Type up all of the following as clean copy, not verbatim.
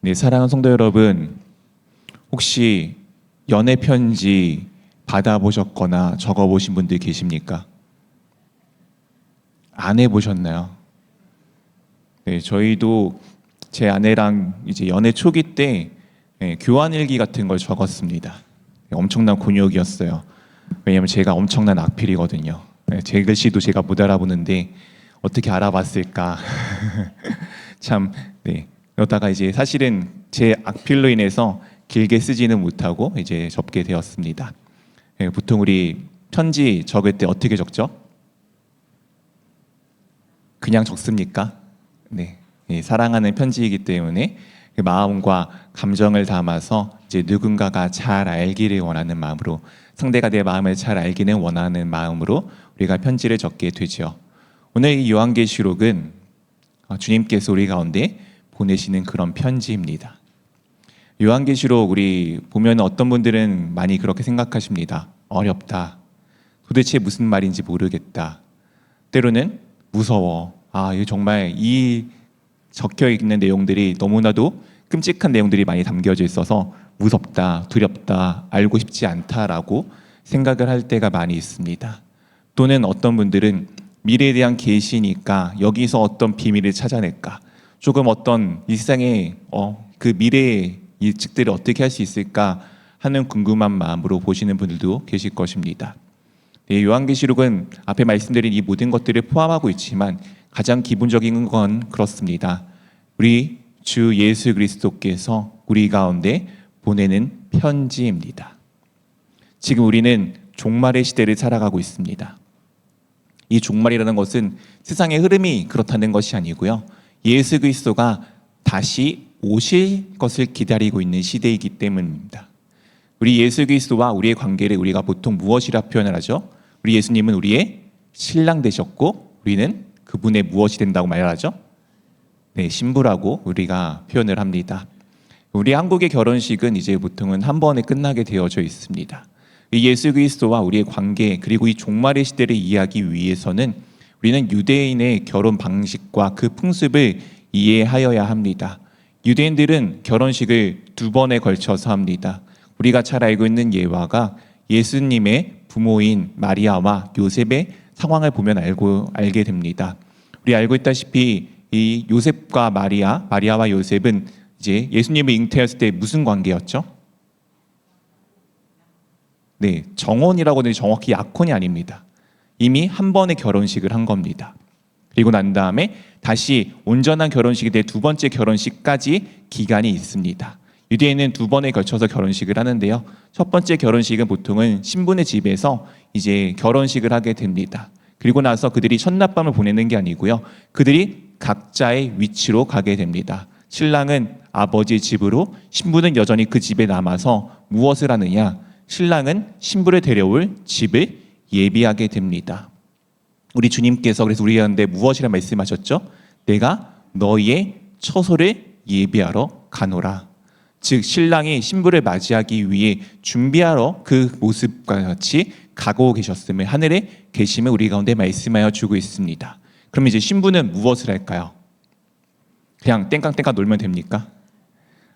네, 사랑하는 성도 여러분, 혹시 연애 편지 받아보셨거나 적어보신 분들 계십니까? 안 해보셨나요? 네, 저희도 제 아내랑 이제 연애 초기 때 교환일기 같은 걸 적었습니다. 엄청난 곤욕이었어요. 왜냐면 제가 엄청난 악필이거든요. 제 글씨도 제가 못 알아보는데 어떻게 알아봤을까? 참, 네. 그러다가 이제 사실은 제 악필로 인해서 길게 쓰지는 못하고 이제 접게 되었습니다. 보통 우리 편지 적을 때 어떻게 적죠? 그냥 적습니까? 네. 사랑하는 편지이기 때문에 그 마음과 감정을 담아서 이제 누군가가 잘 알기를 원하는 마음으로, 상대가 내 마음을 잘 알기는 원하는 마음으로 우리가 편지를 적게 되죠. 오늘 이 요한계시록은 주님께서 우리 가운데 보내시는 그런 편지입니다. 요한계시록 우리 보면 어떤 분들은 많이 그렇게 생각하십니다. 어렵다. 도대체 무슨 말인지 모르겠다. 때로는 무서워. 이거 정말 이 적혀 있는 내용들이 너무나도 끔찍한 내용들이 많이 담겨져 있어서 무섭다, 두렵다, 알고 싶지 않다라고 생각을 할 때가 많이 있습니다. 또는 어떤 분들은 미래에 대한 계시니까 여기서 어떤 비밀을 찾아낼까, 조금 어떤 일상의 그 미래의 예측들을 어떻게 할 수 있을까 하는 궁금한 마음으로 보시는 분들도 계실 것입니다. 네, 요한계시록은 앞에 말씀드린 이 모든 것들을 포함하고 있지만 가장 기본적인 건 그렇습니다. 우리 주 예수 그리스도께서 우리 가운데 보내는 편지입니다. 지금 우리는 종말의 시대를 살아가고 있습니다. 이 종말이라는 것은 세상의 흐름이 그렇다는 것이 아니고요. 예수 그리스도가 다시 오실 것을 기다리고 있는 시대이기 때문입니다. 우리 예수 그리스도와 우리의 관계를 우리가 보통 무엇이라 표현을 하죠? 우리 예수님은 우리의 신랑 되셨고 우리는 그분의 무엇이 된다고 말하죠? 네, 신부라고 우리가 표현을 합니다. 우리 한국의 결혼식은 이제 보통은 한 번에 끝나게 되어져 있습니다. 이 예수 그리스도와 우리의 관계, 그리고 이 종말의 시대를 이해하기 위해서는 우리는 유대인의 결혼 방식과 그 풍습을 이해하여야 합니다. 유대인들은 결혼식을 2번에 걸쳐서 합니다. 우리가 잘 알고 있는 예화가 예수님의 부모인 마리아와 요셉의 상황을 보면 알게 됩니다. 우리 알고 있다시피 이 요셉과 마리아와 요셉은 이제 예수님을 잉태했을 때 무슨 관계였죠? 네, 정혼이라고 하는데 정확히 약혼이 아닙니다. 이미 한 번의 결혼식을 한 겁니다. 그리고 난 다음에 다시 온전한 결혼식이 돼 2번째 결혼식까지 기간이 있습니다. 유대인은 2번에 걸쳐서 결혼식을 하는데요. 첫 번째 결혼식은 보통은 신부네 집에서 이제 결혼식을 하게 됩니다. 그리고 나서 그들이 첫날밤을 보내는 게 아니고요. 그들이 각자의 위치로 가게 됩니다. 신랑은 아버지 집으로, 신부는 여전히 그 집에 남아서 무엇을 하느냐? 신랑은 신부를 데려올 집을 예비하게 됩니다. 우리 주님께서 그래서 우리한테 무엇이라 말씀하셨죠? 내가 너희의 처소를 예비하러 가노라. 즉 신랑이 신부를 맞이하기 위해 준비하러 그 모습과 같이 가고 계셨음을 하늘에 계심을 우리 가운데 말씀하여 주고 있습니다. 그럼 이제 신부는 무엇을 할까요? 그냥 땡깡땡깡 놀면 됩니까?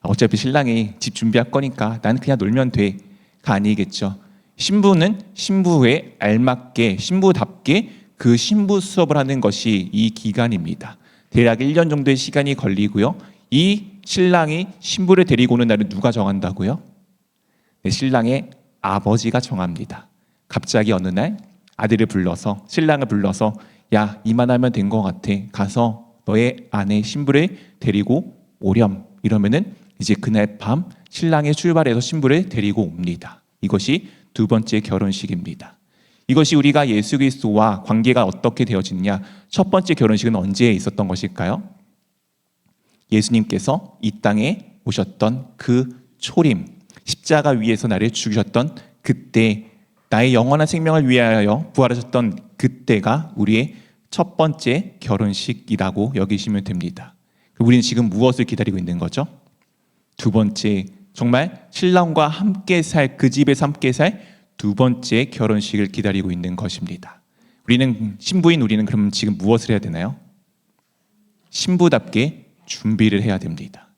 어차피 신랑이 집 준비할 거니까 나는 그냥 놀면 돼가 아니겠죠. 신부는 신부에 알맞게 신부답게 그 신부 수업을 하는 것이 이 기간입니다. 대략 1년 정도의 시간이 걸리고요. 이 신랑이 신부를 데리고 오는 날은 누가 정한다고요? 네, 신랑의 아버지가 정합니다. 갑자기 어느 날 아들을 불러서, 신랑을 불러서 야, 이만하면 된 것 같아. 가서 너의 아내 신부를 데리고 오렴. 이러면은 이제 그날 밤 신랑이 출발해서 신부를 데리고 옵니다. 이것이 2번째 결혼식입니다. 이것이 우리가 예수 그리스도와 관계가 어떻게 되어지느냐? 첫 번째 결혼식은 언제 있었던 것일까요? 예수님께서 이 땅에 오셨던 그 초림, 십자가 위에서 나를 죽이셨던 그때, 나의 영원한 생명을 위하여 부활하셨던 그때가 우리의 첫 번째 결혼식이라고 여기시면 됩니다. 우리는 지금 무엇을 기다리고 있는 거죠? 2번째, 정말 신랑과 함께 살, 그 집에서 함께 살 2번째 결혼식을 기다리고 있는 것입니다. 우리는 신부인 우리는 그럼 지금 무엇을 해야 되나요? 신부답게 준비를 해야 됩니다.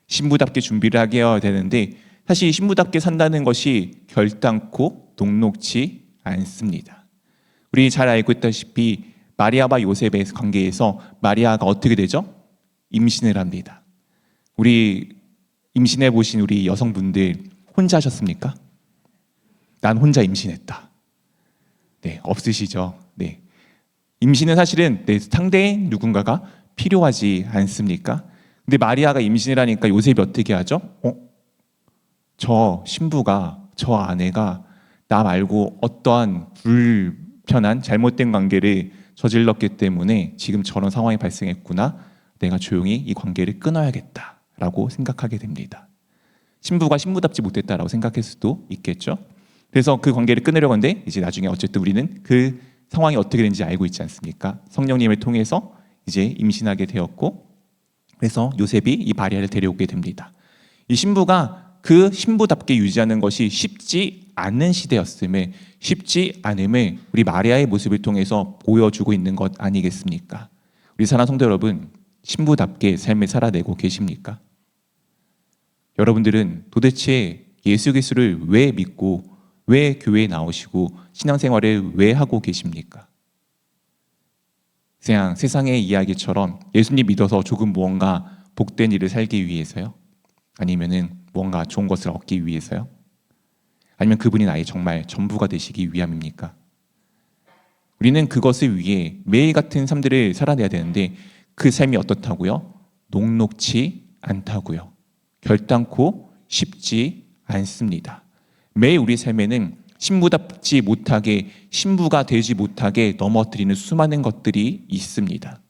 신부답게 준비를 하게 해야 되는데 사실 신부답게 산다는 것이 결단코 녹록지 않습니다. 우리 잘 알고 있다시피 마리아와 요셉의 관계에서 마리아가 어떻게 되죠? 임신을 합니다. 우리 임신해 보신 우리 여성분들 혼자 하셨습니까? 난 혼자 임신했다. 네, 없으시죠? 네. 임신은 사실은 내 상대의 누군가가 필요하지 않습니까? 근데 마리아가 임신을 하니까 요셉이 어떻게 하죠? 저 신부가, 저 아내가 나 말고 어떠한 불편한 잘못된 관계를 저질렀기 때문에 지금 저런 상황이 발생했구나. 내가 조용히 이 관계를 끊어야겠다라고 생각하게 됩니다. 신부가 신부답지 못했다라고 생각할 수도 있겠죠. 그래서 그 관계를 끊으려고 하는데 이제 나중에 어쨌든 우리는 그 상황이 어떻게 되는지 알고 있지 않습니까? 성령님을 통해서 이제 임신하게 되었고, 그래서 요셉이 이 마리아를 데려오게 됩니다. 이 신부가 그 신부답게 유지하는 것이 쉽지 않는 시대였음을, 쉽지 않음을 우리 마리아의 모습을 통해서 보여주고 있는 것 아니겠습니까? 우리 사랑하는 성도 여러분, 신부답게 삶을 살아내고 계십니까? 여러분들은 도대체 예수 그리스도를 왜 믿고 왜 교회에 나오시고 신앙생활을 왜 하고 계십니까? 그냥 세상의 이야기처럼 예수님 믿어서 조금 무언가 복된 일을 살기 위해서요? 아니면은 무언가 좋은 것을 얻기 위해서요? 아니면 그분이 나의 정말 전부가 되시기 위함입니까? 우리는 그것을 위해 매일 같은 삶들을 살아내야 되는데 그 삶이 어떻다고요? 녹록지 않다고요. 결단코 쉽지 않습니다. 매일 우리 삶에는 신부답지 못하게, 신부가 되지 못하게 넘어뜨리는 수많은 것들이 있습니다.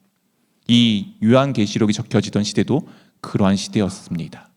이 요한계시록이 적혀지던 시대도 그러한 시대였습니다.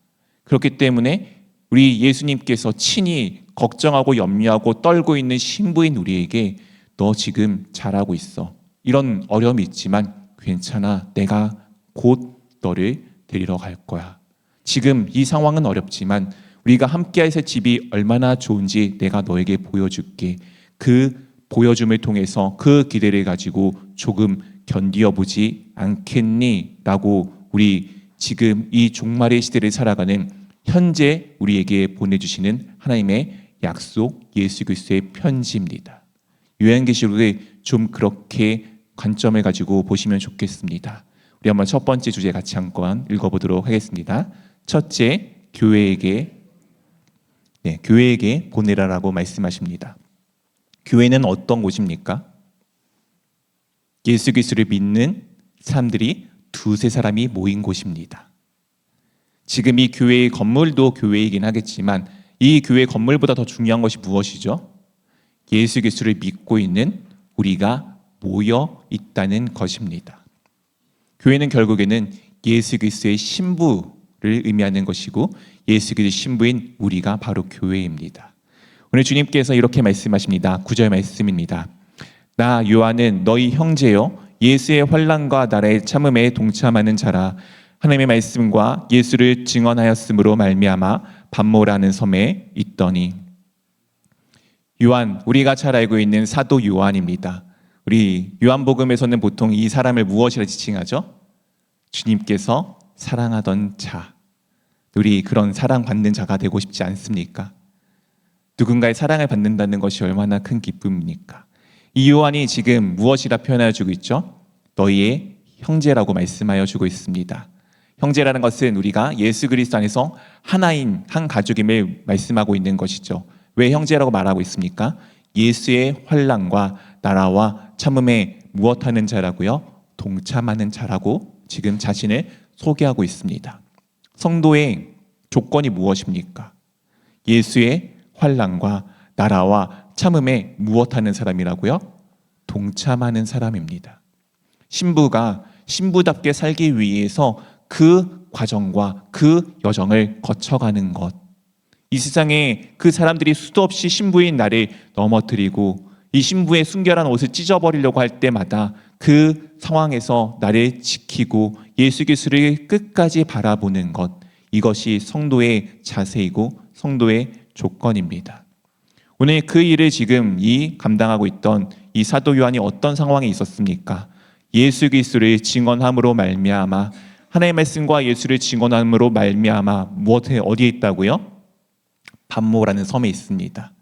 그렇기 때문에 우리 예수님께서 친히 걱정하고 염려하고 떨고 있는 신부인 우리에게 너 지금 잘하고 있어. 이런 어려움이 있지만 괜찮아. 내가 곧 너를 데리러 갈 거야. 지금 이 상황은 어렵지만 우리가 함께할 새 집이 얼마나 좋은지 내가 너에게 보여줄게. 그 보여줌을 통해서 그 기대를 가지고 조금 견디어보지 않겠니? 라고 우리 지금 이 종말의 시대를 살아가는 현재 우리에게 보내주시는 하나님의 약속, 예수 그리스도의 편지입니다. 요한계시록을 좀 그렇게 관점을 가지고 보시면 좋겠습니다. 우리 한번 첫 번째 주제 같이 한번 읽어보도록 하겠습니다. 첫째, 교회에게 보내라라고 말씀하십니다. 교회는 어떤 곳입니까? 예수 그리스도를 믿는 사람들이 두세 사람이 모인 곳입니다. 지금 이 교회의 건물도 교회이긴 하겠지만 이 교회 건물보다 더 중요한 것이 무엇이죠? 예수 그리스도를 믿고 있는 우리가 모여 있다는 것입니다. 교회는 결국에는 예수 그리스도의 신부를 의미하는 것이고 예수 그리스도의 신부인 우리가 바로 교회입니다. 오늘 주님께서 이렇게 말씀하십니다. 9절 말씀입니다. 나 요한은 너희 형제요 예수의 환난과 나라의 참음에 동참하는 자라. 하나님의 말씀과 예수를 증언하였으므로 말미암아 pat모라는 섬에 있더니. 요한, 우리가 잘 알고 있는 사도 요한입니다. 우리 요한복음에서는 보통 이 사람을 무엇이라 지칭하죠? 주님께서 사랑하던 자. 우리 그런 사랑받는 자가 되고 싶지 않습니까? 누군가의 사랑을 받는다는 것이 얼마나 큰 기쁨입니까? 이 요한이 지금 무엇이라 표현하여 주고 있죠? 너희의 형제라고 말씀하여 주고 있습니다. 형제라는 것은 우리가 예수 그리스도 안에서 하나인 한 가족임을 말씀하고 있는 것이죠. 왜 형제라고 말하고 있습니까? 예수의 환난과 나라와 참음에 무엇하는 자라고요? 동참하는 자라고 지금 자신을 소개하고 있습니다. 성도의 조건이 무엇입니까? 예수의 환난과 나라와 참음에 무엇하는 사람이라고요? 동참하는 사람입니다. 신부가 신부답게 살기 위해서 그 과정과 그 여정을 거쳐가는 것. 이 세상에 그 사람들이 수도 없이 신부인 나를 넘어뜨리고 이 신부의 순결한 옷을 찢어버리려고 할 때마다 그 상황에서 나를 지키고 예수 그리스도를 끝까지 바라보는 것, 이것이 성도의 자세이고 성도의 조건입니다. 오늘 그 일을 지금 감당하고 있던 이 사도 요한이 어떤 상황에 있었습니까? 예수 그리스도를 증언함으로 말미암아 하나님의 말씀과 예수를 증언함으로 말미암아 무엇에 어디에 있다고요? 반모라는 섬에 있습니다.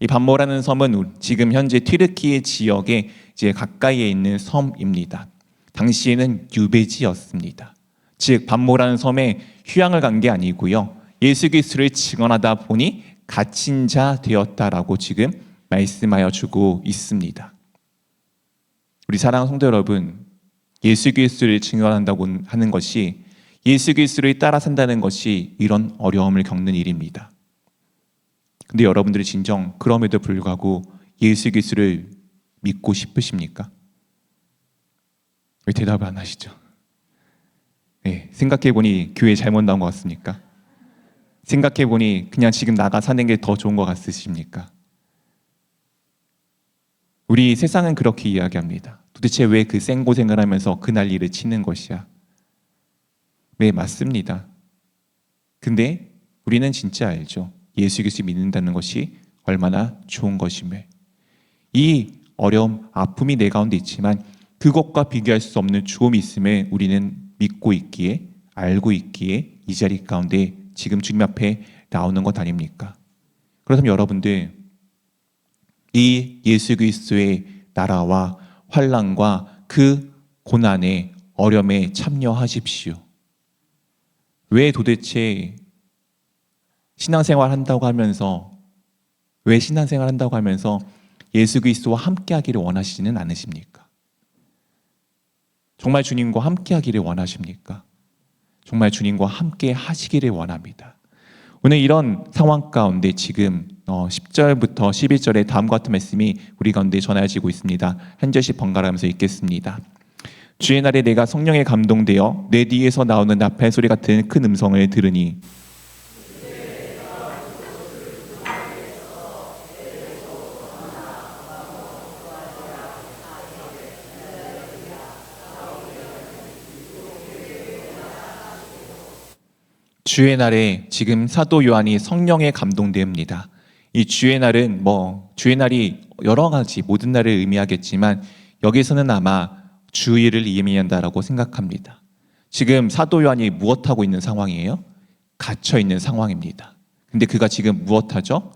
이 반모라는 섬은 지금 현재 튀르키예 지역에 이제 가까이에 있는 섬입니다. 당시에는 유배지였습니다. 즉 반모라는 섬에 휴양을 간 게 아니고요. 예수 그리스도를 증언하다 보니 갇힌 자 되었다라고 지금 말씀하여 주고 있습니다. 우리 사랑하는 성도 여러분, 예수 그리스도를 증언한다고 하는 것이, 예수 그리스도를 따라 산다는 것이 이런 어려움을 겪는 일입니다. 근데 여러분들이 진정 그럼에도 불구하고 예수 그리스도를 믿고 싶으십니까? 왜 대답을 안 하시죠? 네, 생각해보니 교회 잘못 나온 것 같습니까? 생각해보니 그냥 지금 나가 사는 게 더 좋은 것 같으십니까? 우리 세상은 그렇게 이야기합니다. 도대체 왜 그 생고생을 하면서 그 난리를 치는 것이야? 네, 맞습니다. 근데 우리는 진짜 알죠. 예수 그리스도 믿는다는 것이 얼마나 좋은 것임을. 이 어려움, 아픔이 내 가운데 있지만 그것과 비교할 수 없는 주음이 있음을 우리는 믿고 있기에, 알고 있기에 이 자리 가운데 지금 주님 앞에 나오는 것 아닙니까? 그렇다면 여러분들, 이 예수 그리스도의 나라와 환난과 그 고난의 어려움에 참여하십시오. 왜 도대체 신앙생활 한다고 하면서, 왜 신앙생활 한다고 하면서 예수 그리스도와 함께 하기를 원하시지는 않으십니까? 정말 주님과 함께 하기를 원하십니까? 정말 주님과 함께 하시기를 원합니다. 오늘 이런 상황 가운데 지금 10절부터 11절에 다음과 같은 말씀이 우리 가운데 전해지고 있습니다. 한 절씩 번갈아가면서 읽겠습니다. 주의 날에 내가 성령에 감동되어 내 뒤에서 나오는 나팔 소리 같은 큰 음성을 들으니 주의 날에 지금 사도 요한이 성령에 감동됩니다. 이 주의 날은 주의 날이 여러 가지 모든 날을 의미하겠지만 여기서는 아마 주일을 의미한다라고 생각합니다. 지금 사도 요한이 무엇하고 있는 상황이에요? 갇혀 있는 상황입니다. 근데 그가 지금 무엇하죠?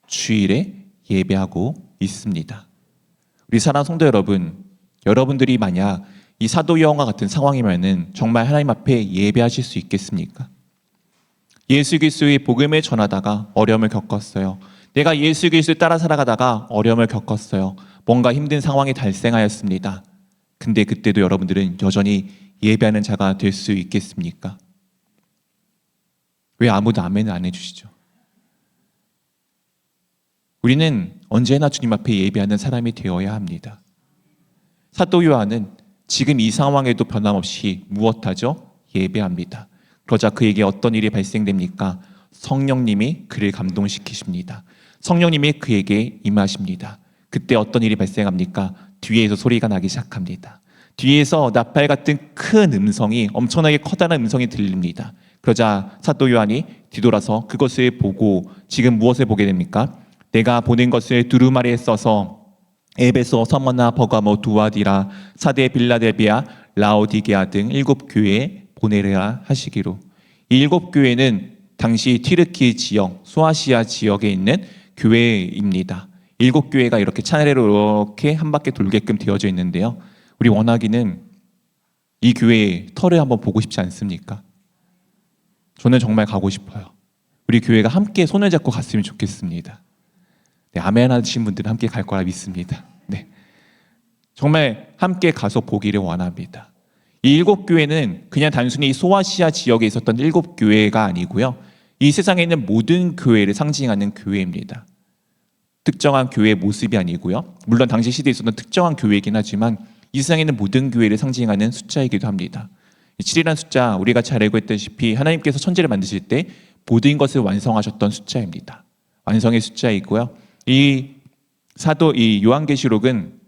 주일에 예배하고 있습니다. 우리 사랑하는 성도 여러분, 여러분들이 만약 이 사도 요한과 같은 상황이면은 정말 하나님 앞에 예배하실 수 있겠습니까? 예수 그리스도의 복음을 전하다가 어려움을 겪었어요. 내가 예수 그리스도를 따라 살아가다가 어려움을 겪었어요. 뭔가 힘든 상황이 발생하였습니다. 근데 그때도 여러분들은 여전히 예배하는 자가 될 수 있겠습니까? 왜 아무도 아멘을 안 해주시죠? 우리는 언제나 주님 앞에 예배하는 사람이 되어야 합니다. 사도 요한은 지금 이 상황에도 변함없이 무엇하죠? 예배합니다. 그러자 그에게 어떤 일이 발생됩니까? 성령님이 그를 감동시키십니다. 성령님이 그에게 임하십니다. 그때 어떤 일이 발생합니까? 뒤에서 소리가 나기 시작합니다. 뒤에서 나팔 같은 큰 음성이, 엄청나게 커다란 음성이 들립니다. 그러자 사도 요한이 뒤돌아서 그것을 보고 지금 무엇을 보게 됩니까? 내가 보는 것을 두루마리에 써서 에베소, 서머나, 버가모, 두아디라, 사데, 빌라델비아, 라오디게아 등 7교회에 보내려 하시기로. 이 7교회는 당시 튀르키 지역, 소아시아 지역에 있는 교회입니다. 7교회가 이렇게 차례로 이렇게 한 바퀴 돌게끔 되어져 있는데요. 우리 원하기는 이 교회의 터를 한번 보고 싶지 않습니까? 저는 정말 가고 싶어요. 우리 교회가 함께 손을 잡고 갔으면 좋겠습니다. 네, 아멘 하신 분들은 함께 갈 거라 믿습니다. 네, 정말 함께 가서 보기를 원합니다. 이 7교회는 그냥 단순히 소아시아 지역에 있었던 7교회가 아니고요. 이 세상에 있는 모든 교회를 상징하는 교회입니다. 특정한 교회의 모습이 아니고요. 물론 당시 시대에 있었던 특정한 교회이긴 하지만 이 세상에 있는 모든 교회를 상징하는 숫자이기도 합니다. 7이라는 숫자, 우리가 잘 알고 있다시피 하나님께서 천지를 만드실 때 모든 것을 완성하셨던 숫자입니다. 완성의 숫자이고요. 이 요한계시록은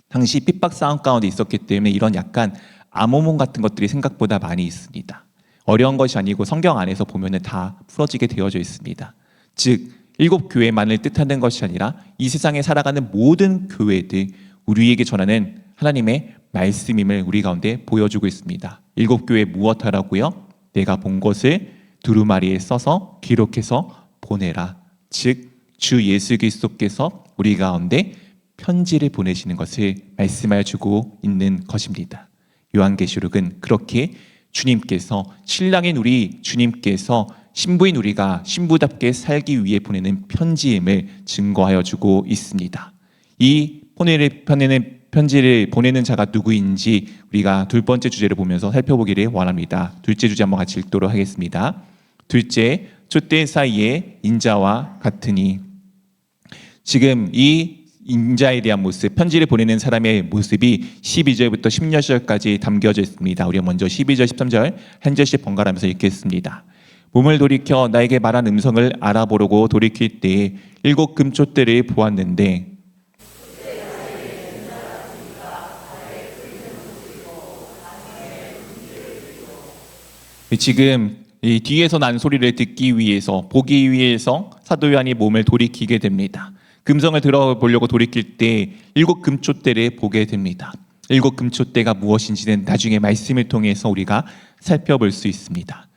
당시 핍박 상황 가운데 있었기 때문에 이런 약간 암호문 같은 것들이 생각보다 많이 있습니다. 어려운 것이 아니고 성경 안에서 보면은 다 풀어지게 되어져 있습니다. 즉 7교회만을 뜻하는 것이 아니라 이 세상에 살아가는 모든 교회들, 우리에게 전하는 하나님의 말씀임을 우리 가운데 보여주고 있습니다. 7교회 무엇하라고요? 내가 본 것을 두루마리에 써서 기록해서 보내라. 즉 주 예수 그리스도께서 우리 가운데 편지를 보내시는 것을 말씀하여 주고 있는 것입니다. 요한계시록은 그렇게 주님께서, 신랑인 우리 주님께서 신부인 우리가 신부답게 살기 위해 보내는 편지임을 증거하여 주고 있습니다. 이 편지를 보내는 자가 누구인지 우리가 두 번째 주제를 보면서 살펴보기를 원합니다. 둘째 주제 한번 같이 읽도록 하겠습니다. 둘째, 촛대 사이에 인자와 같으니. 지금 이 인자에 대한 모습, 편지를 보내는 사람의 모습이 12절부터 16절까지 담겨져 있습니다. 우리가 먼저 12절, 13절 한 절씩 번갈아가면서 읽겠습니다. 몸을 돌이켜 나에게 말한 음성을 알아보려고 돌이킬 때에 7 금촛대를 보았는데 지금 이 뒤에서 난 소리를 듣기 위해서, 보기 위해서 사도 요한이 몸을 돌이키게 됩니다. 금성을 들어보려고 돌이킬 때 7 금촛대를 보게 됩니다. 7 금촛대가 무엇인지는 나중에 말씀을 통해서 우리가 살펴볼 수 있습니다.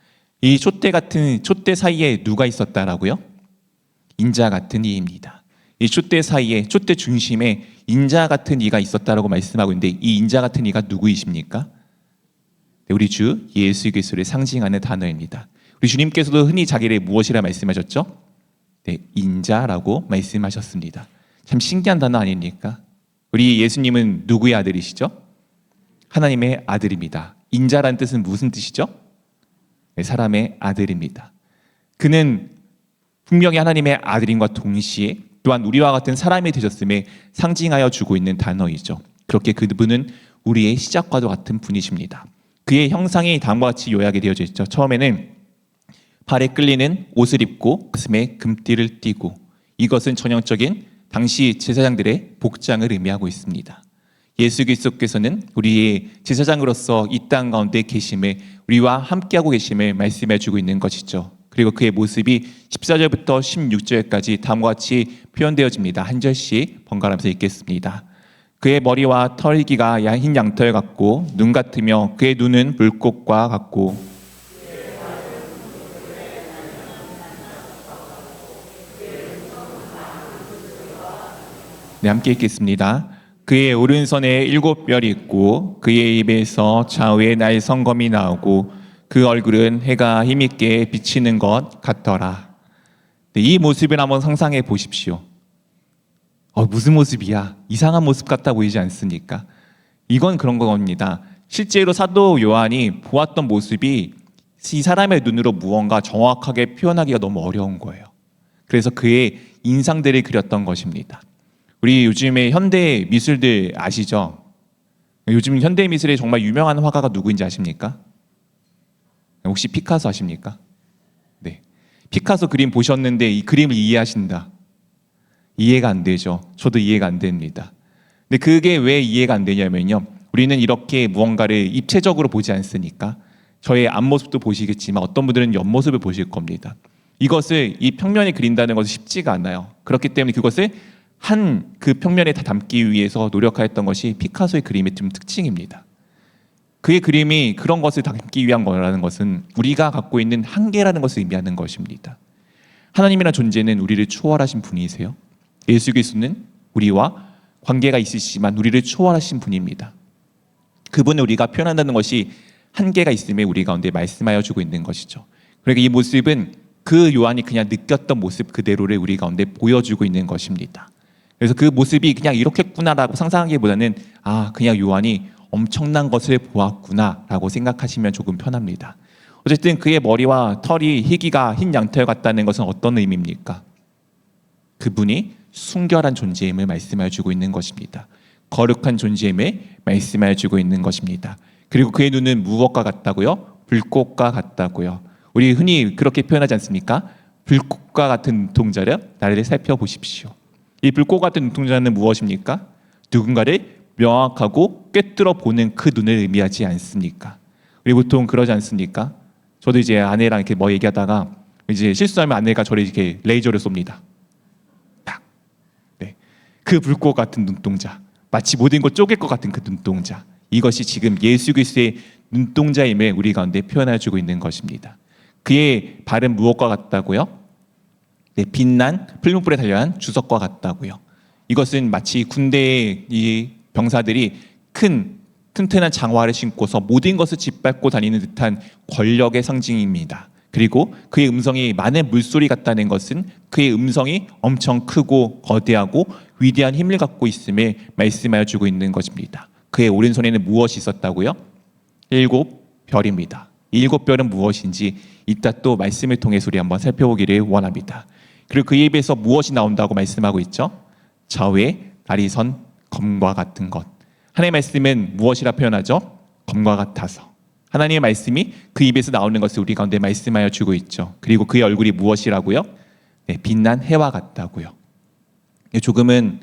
이 촛대 사이에 누가 있었다라고요? 인자 같은 이입니다. 이 촛대 사이에, 촛대 중심에 인자 같은 이가 있었다라고 말씀하고 있는데, 이 인자 같은 이가 누구이십니까? 우리 주 예수 그리스도를 상징하는 단어입니다. 우리 주님께서도 흔히 자기를 무엇이라 말씀하셨죠? 네, 인자라고 말씀하셨습니다. 참 신기한 단어 아닙니까? 우리 예수님은 누구의 아들이시죠? 하나님의 아들입니다. 인자란 뜻은 무슨 뜻이죠? 네, 사람의 아들입니다. 그는 분명히 하나님의 아들임과 동시에 또한 우리와 같은 사람이 되셨음에 상징하여 주고 있는 단어이죠. 그렇게 그분은 우리의 시작과도 같은 분이십니다. 그의 형상이 다음과 같이 요약이 되어져 있죠. 처음에는 발에 끌리는 옷을 입고 가슴에 금띠를 띠고, 이것은 전형적인 당시 제사장들의 복장을 의미하고 있습니다. 예수 그리스도께서는 우리의 제사장으로서 이 땅 가운데 계심을, 우리와 함께하고 계심을 말씀해 주고 있는 것이죠. 그리고 그의 모습이 14절부터 16절까지 다음과 같이 표현되어집니다. 한 절씩 번갈아가면서 읽겠습니다. 그의 머리와 털기가 흰 양털 같고 눈 같으며 그의 눈은 불꽃과 같고. 네, 함께 읽겠습니다. 그의 오른손에 7별이 있고 그의 입에서 좌우에 날성검이 나오고 그 얼굴은 해가 힘있게 비치는 것 같더라. 네, 이 모습을 한번 상상해 보십시오. 무슨 모습이야? 이상한 모습 같아 보이지 않습니까? 이건 그런 겁니다. 실제로 사도 요한이 보았던 모습이 이 사람의 눈으로 무언가 정확하게 표현하기가 너무 어려운 거예요. 그래서 그의 인상들을 그렸던 것입니다. 우리 요즘에 현대 미술들 아시죠? 요즘 현대 미술에 정말 유명한 화가가 누구인지 아십니까? 혹시 피카소 아십니까? 네, 피카소 그림 보셨는데 이 그림을 이해하신다. 이해가 안 되죠. 저도 이해가 안 됩니다. 근데 그게 왜 이해가 안 되냐면요, 우리는 이렇게 무언가를 입체적으로 보지 않으니까. 저의 앞모습도 보시겠지만 어떤 분들은 옆모습을 보실 겁니다. 이것을 이 평면에 그린다는 것은 쉽지가 않아요. 그렇기 때문에 그것을 한 그 평면에 다 담기 위해서 노력하였던 것이 피카소의 그림의 좀 특징입니다. 그의 그림이 그런 것을 담기 위한 거라는 것은 우리가 갖고 있는 한계라는 것을 의미하는 것입니다. 하나님이라는 존재는 우리를 초월하신 분이세요. 예수 그리스도는 우리와 관계가 있으시지만 우리를 초월하신 분입니다. 그분을 우리가 표현한다는 것이 한계가 있음에 우리 가운데 말씀하여 주고 있는 것이죠. 그러니까 이 모습은 그 요한이 그냥 느꼈던 모습 그대로를 우리 가운데 보여주고 있는 것입니다. 그래서 그 모습이 그냥 이렇겠구나라고 상상하기보다는 그냥 요한이 엄청난 것을 보았구나라고 생각하시면 조금 편합니다. 어쨌든 그의 머리와 털이 희기가 흰 양털 같다는 것은 어떤 의미입니까? 그분이 순결한 존재임을 말씀하여 주고 있는 것입니다. 거룩한 존재임을 말씀하여 주고 있는 것입니다. 그리고 그의 눈은 무엇과 같다고요? 불꽃과 같다고요. 우리 흔히 그렇게 표현하지 않습니까? 불꽃과 같은 눈동자를 나를 살펴보십시오. 이 불꽃 같은 눈동자는 무엇입니까? 누군가를 명확하고 꿰뚫어 보는 그 눈을 의미하지 않습니까? 우리 보통 그러지 않습니까? 저도 이제 아내랑 이렇게 뭐 얘기하다가 이제 실수하면 아내가 저를 이렇게 레이저를 쏩니다. 네. 그 불꽃 같은 눈동자, 마치 모든 걸 쪼갤 것 같은 그 눈동자, 이것이 지금 예수 그리스도의 눈동자임을 우리 가운데 표현해주고 있는 것입니다. 그의 발은 무엇과 같다고요? 네, 빛난 풀무불에 달려난 주석과 같다고요. 이것은 마치 군대의 이 병사들이 튼튼한 장화를 신고서 모든 것을 짓밟고 다니는 듯한 권력의 상징입니다. 그리고 그의 음성이 많은 물소리 같다는 것은 그의 음성이 엄청 크고 거대하고 위대한 힘을 갖고 있음을 말씀하여 주고 있는 것입니다. 그의 오른손에는 무엇이 있었다고요? 7별입니다. 7별은 무엇인지 이따 또 말씀을 통해서 우리 한번 살펴보기를 원합니다. 그리고 그의 입에서 무엇이 나온다고 말씀하고 있죠? 좌우에 날이 선 검과 같은 것. 하나님의 말씀은 무엇이라 표현하죠? 검과 같아서. 하나님의 말씀이 그 입에서 나오는 것을 우리 가운데 말씀하여 주고 있죠. 그리고 그의 얼굴이 무엇이라고요? 네, 빛난 해와 같다고요. 조금은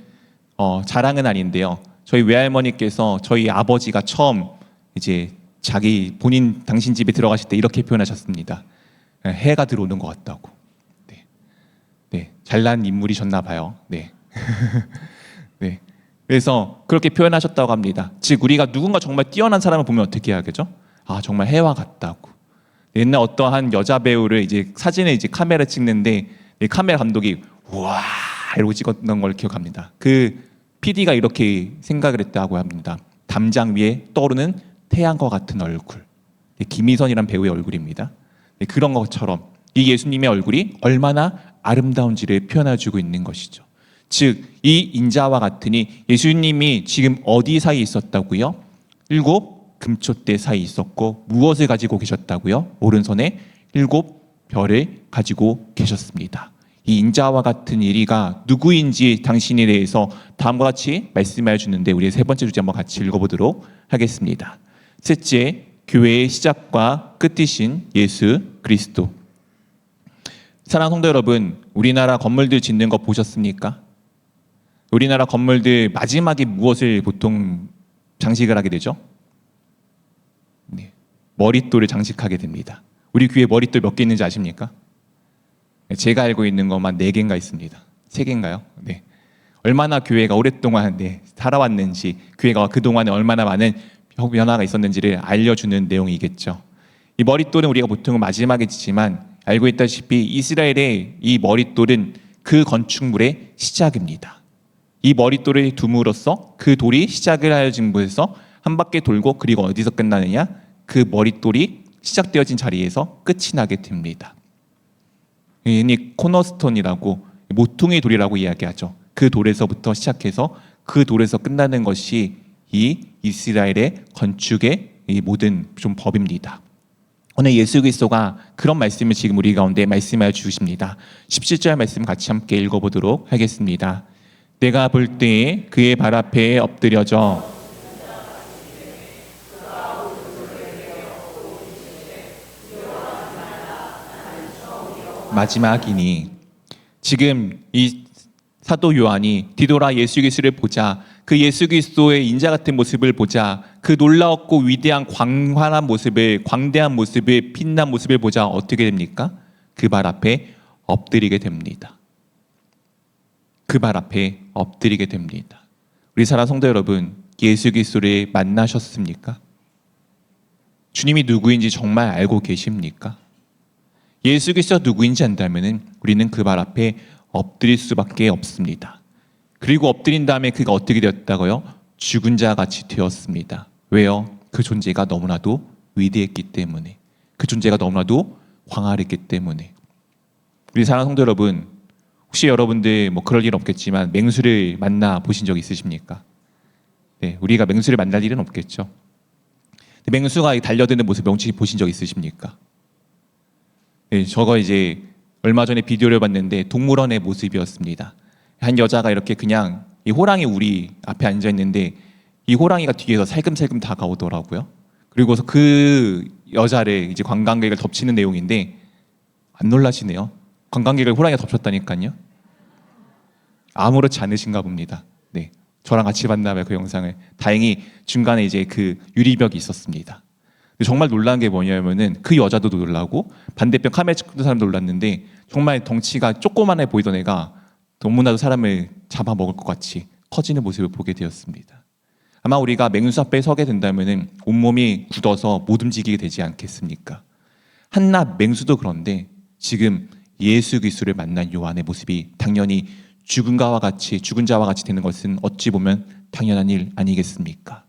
자랑은 아닌데요. 저희 외할머니께서 저희 아버지가 처음 이제 자기 본인 당신 집에 들어가실 때 이렇게 표현하셨습니다. 해가 들어오는 것 같다고. 네, 잘난 인물이셨나 봐요. 네. 네. 그래서 그렇게 표현하셨다고 합니다. 즉 우리가 누군가 정말 뛰어난 사람을 보면 어떻게 해야겠죠? 아, 정말 해와 같다고. 옛날 어떠한 여자 배우를 이제 사진을 이제 카메라 찍는데 카메라 감독이 우와 이러고 찍었던 걸 기억합니다. 그 PD가 이렇게 생각을 했다고 합니다. 담장 위에 떠오르는 태양과 같은 얼굴. 김희선이란 배우의 얼굴입니다. 그런 것처럼 이 예수님의 얼굴이 얼마나 아름다운지를 표현해주고 있는 것이죠. 즉 이 인자와 같으니 예수님이 지금 어디 사이에 있었다고요? 7 금초대 사이에 있었고 무엇을 가지고 계셨다고요? 오른손에 7별을 가지고 계셨습니다. 이 인자와 같은 이리가 누구인지 당신에 대해서 다음과 같이 말씀하여 주는데 우리의 세 번째 주제 한번 같이 읽어보도록 하겠습니다. 셋째, 교회의 시작과 끝이신 예수 그리스도. 사랑하는 성도 여러분, 우리나라 건물들 짓는 거 보셨습니까? 우리나라 건물들 마지막에 무엇을 보통 장식을 하게 되죠? 네, 머릿돌을 장식하게 됩니다. 우리 교회 머릿돌 몇 개 있는지 아십니까? 제가 알고 있는 것만 4개인가 있습니다. 3개인가요? 네. 얼마나 교회가 오랫동안 살아왔는지, 교회가 그동안에 얼마나 많은 변화가 있었는지를 알려주는 내용이겠죠. 이 머릿돌은 우리가 보통 마지막에 짓지만 알고 있다시피 이스라엘의 이 머릿돌은 그 건축물의 시작입니다. 이 머릿돌을 둠으로써 그 돌이 시작을 하여진 곳에서 한 바퀴 돌고 그리고 어디서 끝나느냐? 그 머릿돌이 시작되어진 자리에서 끝이 나게 됩니다. 이 코너스톤이라고 모퉁이 돌이라고 이야기하죠. 그 돌에서부터 시작해서 그 돌에서 끝나는 것이 이 이스라엘의 건축의 이 모든 좀 법입니다. 오늘 예수 그리스도가 그런 말씀을 지금 우리 가운데 말씀하여 주십니다. 17절 말씀 같이 함께 읽어보도록 하겠습니다. 내가 볼 때에 그의 발 앞에 엎드려져 마지막이니. 지금 이 사도 요한이 뒤돌아 예수 그리스도를 보자, 그 예수 그리스도의 인자 같은 모습을 보자, 그 놀라웠고 위대한 광활한 모습을, 광대한 모습을, 빛난 모습을 보자 어떻게 됩니까? 그 발 앞에 엎드리게 됩니다. 그 발 앞에 엎드리게 됩니다. 우리 사랑하는 성도 여러분, 예수 그리스도를 만나셨습니까? 주님이 누구인지 정말 알고 계십니까? 예수 그리스도가 누구인지 안다면 우리는 그 발 앞에 엎드릴 수밖에 없습니다. 그리고 엎드린 다음에 그가 어떻게 되었다고요? 죽은 자 같이 되었습니다. 왜요? 그 존재가 너무나도 위대했기 때문에, 그 존재가 너무나도 광활했기 때문에. 우리 사랑하는 성도 여러분, 혹시 여러분들 그럴 일은 없겠지만 맹수를 만나 보신 적 있으십니까? 네, 우리가 맹수를 만날 일은 없겠죠. 맹수가 달려드는 모습 혹시 보신 적 있으십니까? 네, 저거 이제 얼마 전에 비디오를 봤는데 동물원의 모습이었습니다. 한 여자가 이렇게 그냥 이 호랑이 우리 앞에 앉아 있는데 이 호랑이가 뒤에서 살금살금 다가오더라고요. 그리고서 그 여자를 이제 관광객을 덮치는 내용인데 안 놀라시네요. 관광객을 호랑이가 덮쳤다니까요. 아무렇지 않으신가 봅니다. 네, 저랑 같이 봤나 봐요, 그 영상을. 다행히 중간에 이제 그 유리벽이 있었습니다. 정말 놀란 게 뭐냐면은 그 여자도 놀라고 반대편 카메라 찍는 사람도 놀랐는데 정말 덩치가 조그만해 보이던 애가 너무나도 사람을 잡아먹을 것 같이 커지는 모습을 보게 되었습니다. 아마 우리가 맹수 앞에 서게 된다면 온몸이 굳어서 못 움직이게 되지 않겠습니까? 한낱 맹수도 그런데 지금 예수 그리스도를 만난 요한의 모습이 당연히 죽은 자와 같이 되는 것은 어찌 보면 당연한 일 아니겠습니까?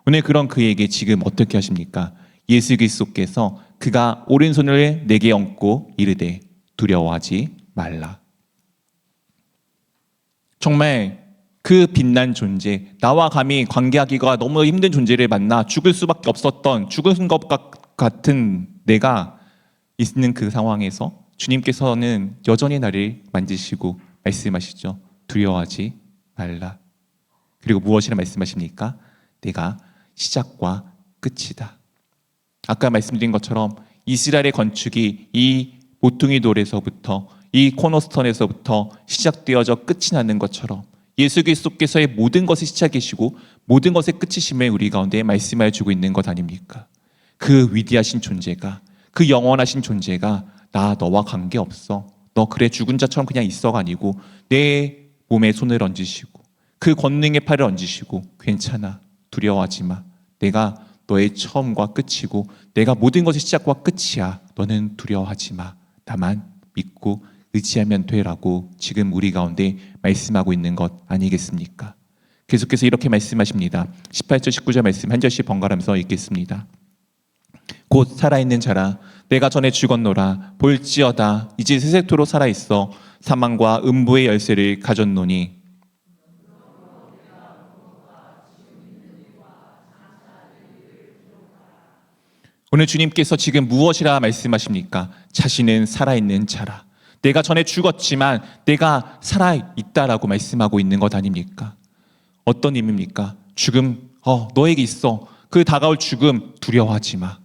오늘 그런 그에게 지금 어떻게 하십니까? 예수 그리스도께서 그가 오른손을 내게 얹고 이르되 두려워하지 말라. 정말 그 빛난 존재, 나와 감히 관계하기가 너무 힘든 존재를 만나 죽을 수밖에 없었던 죽은 것 같은 내가 있는 그 상황에서 주님께서는 여전히 나를 만지시고 말씀하시죠. 두려워하지 말라. 그리고 무엇이라 말씀하십니까? 내가 시작과 끝이다. 아까 말씀드린 것처럼 이스라엘의 건축이 이 모퉁이 돌에서부터 이 코너스톤에서부터 시작되어져 끝이 나는 것처럼 예수 그리스도께서의 모든 것의 시작이시고 모든 것의 끝이심을 우리 가운데 말씀하여 주고 있는 것 아닙니까? 그 위대하신 존재가, 그 영원하신 존재가 나 너와 관계없어, 너 그래 죽은 자처럼 그냥 있어가 아니고 내 몸에 손을 얹으시고 그 권능의 팔을 얹으시고 괜찮아, 두려워하지 마, 내가 너의 처음과 끝이고 내가 모든 것의 시작과 끝이야, 너는 두려워하지 마, 나만 믿고 의지하면 되라고 지금 우리 가운데 말씀하고 있는 것 아니겠습니까? 계속해서 이렇게 말씀하십니다. 18절 19절 말씀 한 절씩 번갈아가면서 읽겠습니다. 곧 살아있는 자라 내가 전에 죽었노라 볼지어다 이제 세세토록 살아있어 사망과 음부의 열쇠를 가졌노니. 오늘 주님께서 지금 무엇이라 말씀하십니까? 자신은 살아있는 자라. 내가 전에 죽었지만 내가 살아있다라고 말씀하고 있는 것 아닙니까? 어떤 의미입니까? 죽음, 너에게 있어. 그 다가올 죽음 두려워하지 마.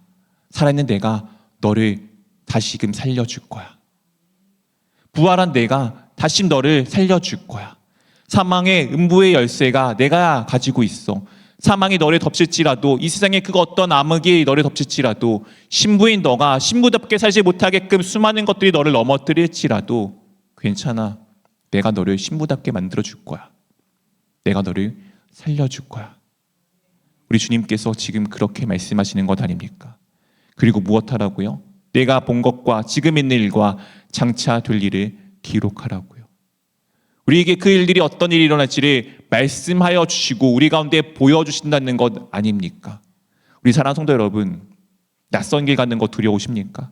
살아있는 내가 너를 다시금 살려줄 거야. 부활한 내가 다시 너를 살려줄 거야. 사망의 음부의 열쇠가 내가 가지고 있어. 사망이 너를 덮칠지라도, 이 세상에 그 어떤 암흑이 너를 덮칠지라도, 신부인 너가 신부답게 살지 못하게끔 수많은 것들이 너를 넘어뜨릴지라도 괜찮아. 내가 너를 신부답게 만들어줄 거야. 내가 너를 살려줄 거야. 우리 주님께서 지금 그렇게 말씀하시는 것 아닙니까? 그리고 무엇하라고요? 내가 본 것과 지금 있는 일과 장차 될 일을 기록하라고요. 우리에게 그 일들이 어떤 일이 일어날지를 말씀하여 주시고 우리 가운데 보여주신다는 것 아닙니까? 우리 사랑하는 성도 여러분, 낯선 길 가는 거 두려우십니까?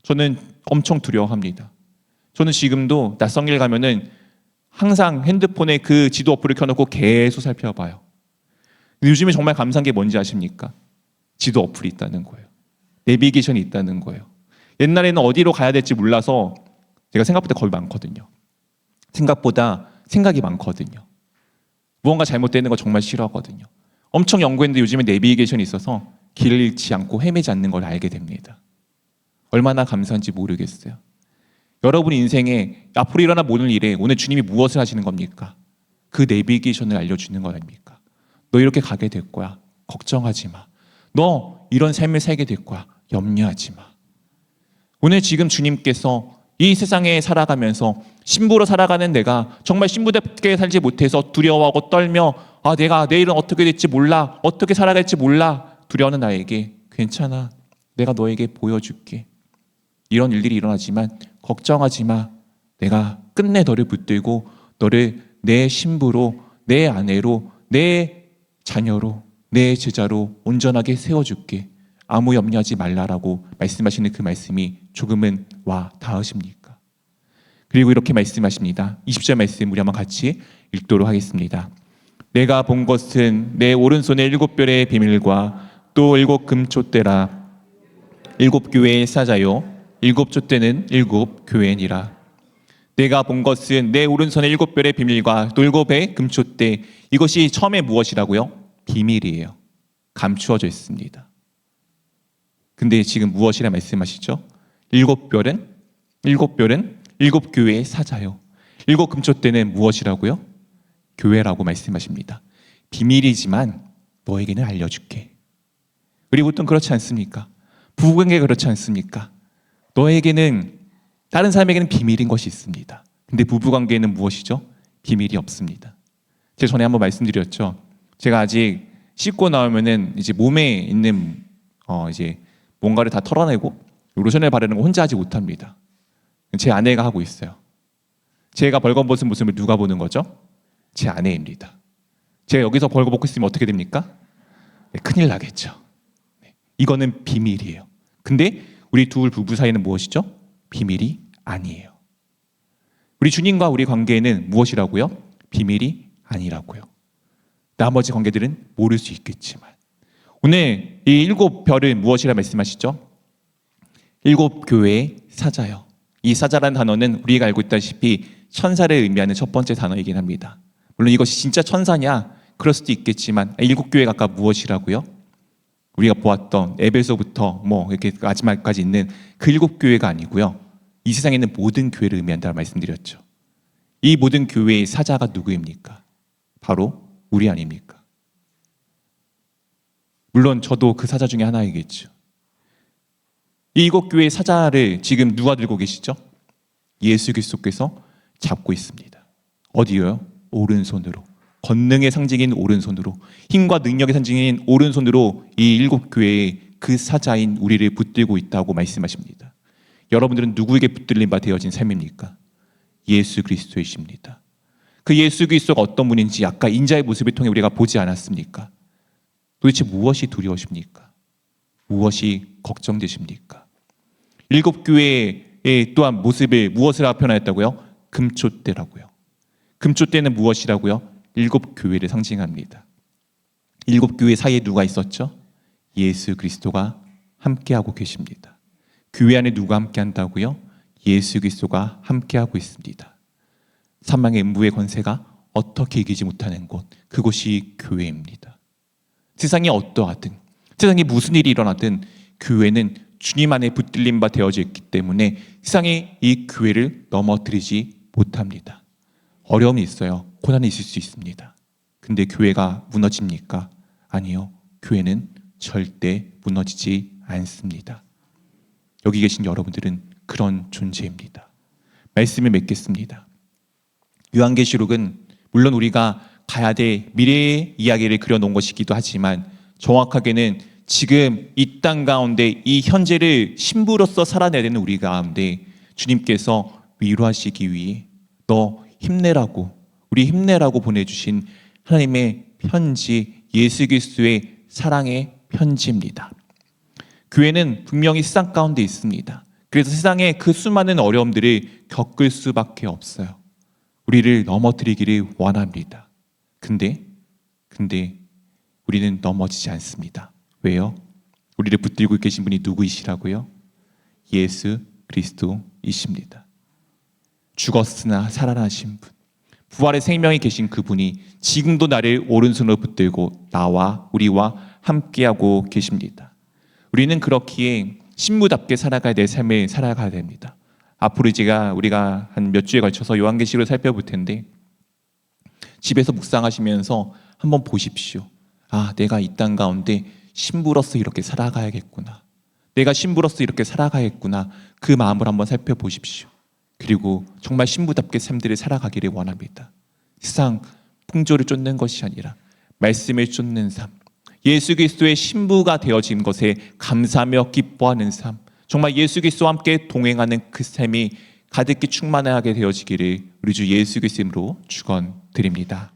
저는 엄청 두려워합니다. 저는 지금도 낯선 길 가면은 항상 핸드폰에 그 지도 어플을 켜놓고 계속 살펴봐요. 요즘에 정말 감사한 게 뭔지 아십니까? 지도 어플이 있다는 거예요. 내비게이션이 있다는 거예요. 옛날에는 어디로 가야 될지 몰라서 제가 생각보다 겁이 많거든요. 생각보다 생각이 많거든요. 무언가 잘못되는 거 정말 싫어하거든요. 엄청 연구했는데 요즘에 내비게이션이 있어서 길을 잃지 않고 헤매지 않는 걸 알게 됩니다. 얼마나 감사한지 모르겠어요. 여러분 인생에 앞으로 일어날 모든 일에 오늘 주님이 무엇을 하시는 겁니까? 그 내비게이션을 알려주는 거 아닙니까? 너 이렇게 가게 될 거야. 걱정하지 마. 너 이런 삶을 살게 될 거야. 염려하지 마. 오늘 지금 주님께서 이 세상에 살아가면서 신부로 살아가는 내가 정말 신부답게 살지 못해서 두려워하고 떨며 내가 내일은 어떻게 될지 몰라, 어떻게 살아갈지 몰라 두려워하는 나에게 괜찮아, 내가 너에게 보여줄게. 이런 일들이 일어나지만 걱정하지 마. 내가 끝내 너를 붙들고 너를 내 신부로, 내 아내로, 내 자녀로, 내 제자로 온전하게 세워줄게. 아무 염려하지 말라라고 말씀하시는 그 말씀이 조금은 와 닿으십니까? 그리고 이렇게 말씀하십니다. 20절 말씀 우리 한번 같이 읽도록 하겠습니다. 내가 본 것은 내 오른손의 7별의 비밀과 또 7 금촛대라. 7 교회의 사자요 7 촛대는 7 교회니라. 내가 본 것은 내 오른손의 7별의 비밀과 또 7의 금촛대. 이것이 처음에 무엇이라고요? 비밀이에요. 감추어져 있습니다. 근데 지금 무엇이라 말씀하시죠? 7별은 7 교회의 사자요. 7 금촛대는 무엇이라고요? 교회라고 말씀하십니다. 비밀이지만 너에게는 알려줄게. 우리 보통 그렇지 않습니까? 부부관계 그렇지 않습니까? 너에게는, 다른 사람에게는 비밀인 것이 있습니다. 근데 부부관계에는 무엇이죠? 비밀이 없습니다. 제가 전에 한번 말씀드렸죠. 제가 아직 씻고 나오면은 이제 몸에 있는 이제 뭔가를 다 털어내고 로션을 바르는 거 혼자 하지 못합니다. 제 아내가 하고 있어요. 제가 벌거벗은 모습을 누가 보는 거죠? 제 아내입니다. 제가 여기서 벌거벗고 있으면 어떻게 됩니까? 네, 큰일 나겠죠. 네, 이거는 비밀이에요. 근데 우리 둘 부부 사이는 무엇이죠? 비밀이 아니에요. 우리 주님과 우리 관계에는 무엇이라고요? 비밀이 아니라고요. 나머지 관계들은 모를 수 있겠지만 오늘 이 7별은 무엇이라 말씀하시죠? 7교회의 사자요. 이 사자라는 단어는 우리가 알고 있다시피 천사를 의미하는 첫 번째 단어이긴 합니다. 물론 이것이 진짜 천사냐? 그럴 수도 있겠지만 7교회가 아까 무엇이라고요? 우리가 보았던 에베소부터 이렇게 마지막까지 있는 그 7교회가 아니고요. 이 세상에 있는 모든 교회를 의미한다고 말씀드렸죠. 이 모든 교회의 사자가 누구입니까? 바로 우리 아닙니까? 물론 저도 그 사자 중에 하나이겠죠. 이 7교회의 사자를 지금 누가 들고 계시죠? 예수 그리스도께서 잡고 있습니다. 어디요? 오른손으로. 권능의 상징인 오른손으로, 힘과 능력의 상징인 오른손으로 이 7교회의 그 사자인 우리를 붙들고 있다고 말씀하십니다. 여러분들은 누구에게 붙들린 바 되어진 삶입니까? 예수 그리스도이십니다. 그 예수 그리스도가 어떤 분인지 아까 인자의 모습을 통해 우리가 보지 않았습니까? 도대체 무엇이 두려우십니까? 무엇이 걱정되십니까? 7교회의 또한 모습을 무엇으로 표현하였다고요? 금촛대라고요. 금촛대는 무엇이라고요? 7교회를 상징합니다. 7교회 사이에 누가 있었죠? 예수 그리스도가 함께하고 계십니다. 교회 안에 누가 함께한다고요? 예수 그리스도가 함께하고 있습니다. 사망의 음부의 권세가 어떻게 이기지 못하는 곳, 그곳이 교회입니다. 세상이 어떠하든, 세상에 무슨 일이 일어나든 교회는 주님 안에 붙들린 바 되어져 있기 때문에 세상에 이 교회를 넘어뜨리지 못합니다. 어려움이 있어요. 고난이 있을 수 있습니다. 근데 교회가 무너집니까? 아니요. 교회는 절대 무너지지 않습니다. 여기 계신 여러분들은 그런 존재입니다. 말씀을 맺겠습니다. 요한계시록은 물론 우리가 가야 될 미래의 이야기를 그려놓은 것이기도 하지만 정확하게는 지금 이 땅 가운데 이 현재를 신부로서 살아내야 되는 우리 가운데 주님께서 위로하시기 위해 너 힘내라고, 우리 힘내라고 보내주신 하나님의 편지, 예수 그리스도의 사랑의 편지입니다. 교회는 분명히 세상 가운데 있습니다. 그래서 세상의 그 수많은 어려움들을 겪을 수밖에 없어요. 우리를 넘어뜨리기를 원합니다. 근데 우리는 넘어지지 않습니다. 왜요? 우리를 붙들고 계신 분이 누구이시라고요? 예수 그리스도이십니다. 죽었으나 살아나신 분, 부활의 생명이 계신 그분이 지금도 나를 오른손으로 붙들고 나와 우리와 함께하고 계십니다. 우리는 그렇기에 신부답게 살아가야 될 삶을 살아가야 됩니다. 앞으로 우리가 한 몇 주에 걸쳐서 요한계시록을 살펴볼 텐데 집에서 묵상하시면서 한번 보십시오. 아, 내가 이 땅 가운데 신부로서 이렇게 살아가야겠구나. 내가 신부로서 이렇게 살아가야겠구나. 그 마음을 한번 살펴보십시오. 그리고 정말 신부답게 삶들을 살아가기를 원합니다. 세상 풍조를 쫓는 것이 아니라 말씀을 쫓는 삶, 예수 그리스도의 신부가 되어진 것에 감사하며 기뻐하는 삶, 정말 예수 그리스도와 함께 동행하는 그 삶이 가득히 충만하게 되어지기를 우리 주 예수 그리스도로 축원드립니다.